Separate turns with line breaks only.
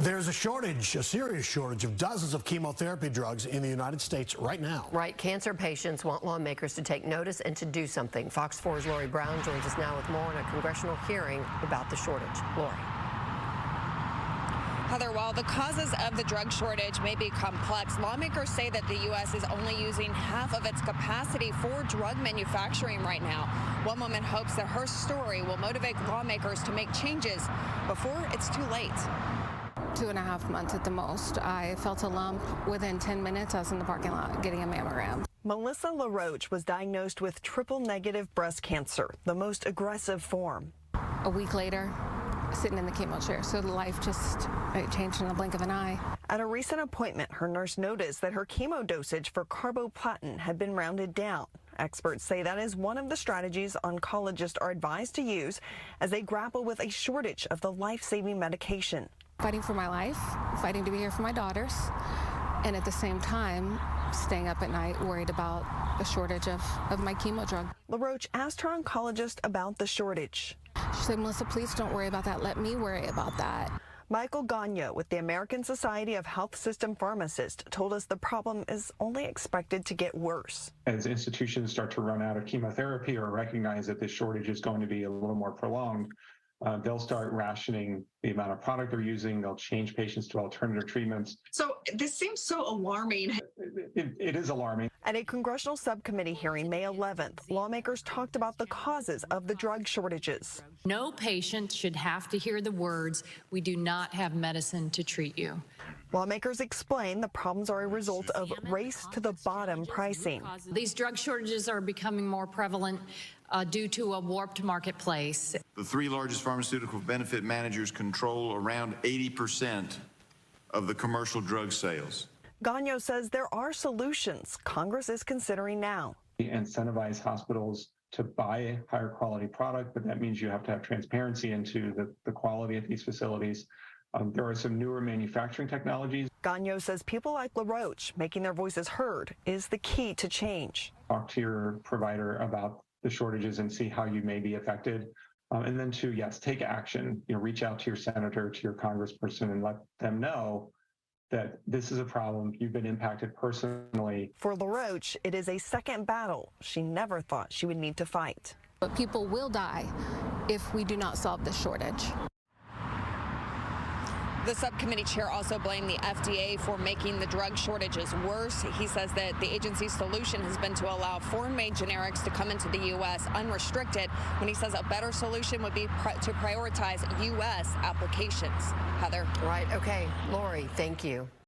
There's a shortage, a serious shortage of dozens of chemotherapy drugs in the United States right now.
Right. Cancer patients want lawmakers to take notice and to do something. Fox 4's Lori Brown joins us now with more on a congressional hearing about the shortage. Lori.
Heather, while the causes of the drug shortage may be complex, lawmakers say that the U.S. is only using half of its capacity for drug manufacturing right now. One woman hopes that her story will motivate lawmakers to make changes before it's too late.
2.5 months at the most. I felt a lump. Within 10 minutes, I was in the parking lot getting a mammogram.
Melissa LaRoche was diagnosed with triple-negative breast cancer, the most aggressive form.
A week later, sitting in the chemo chair, so life just changed in the blink of an eye.
At a recent appointment, her nurse noticed that her chemo dosage for carboplatin had been rounded down. Experts say that is one of the strategies oncologists are advised to use as they grapple with a shortage of the life-saving medication.
Fighting for my life, fighting to be here for my daughters, and at the same time, staying up at night worried about a shortage of my chemo drug.
LaRoche asked her oncologist about the shortage.
She said, Melissa, please don't worry about that. Let me worry about that.
Michael Gagno with the American Society of Health System Pharmacists told us the problem is only expected to get worse.
As institutions start to run out of chemotherapy or recognize that this shortage is going to be a little more prolonged, they'll start rationing the amount of product they're using. They'll change patients to alternative treatments.
So this seems so alarming.
It is alarming.
At a congressional subcommittee hearing May 11th, lawmakers talked about the causes of the drug shortages.
No patient should have to hear the words, "We do not have medicine to treat you."
Lawmakers explain the problems are a result of race-to-the-bottom pricing.
These drug shortages are becoming more prevalent due to a warped marketplace.
The three largest pharmaceutical benefit managers control around 80% of the commercial drug sales.
Gagno says there are solutions Congress is considering now.
We incentivize hospitals to buy a higher quality product, but that means you have to have transparency into the quality of these facilities. There are some newer manufacturing technologies.
Gagno says people like LaRoche making their voices heard is the key to change.
Talk to your provider about the shortages and see how you may be affected. And then to, yes, take action. Reach out to your senator, to your congressperson, and let them know that this is a problem. You've been impacted personally.
For LaRoche, it is a second battle she never thought she would need to fight.
But people will die if we do not solve this shortage.
The subcommittee chair also blamed the FDA for making the drug shortages worse. He says that the agency's solution has been to allow foreign-made generics to come into the U.S. unrestricted, when he says a better solution would be to prioritize U.S. applications. Heather.
Right. Okay. Lori, thank you.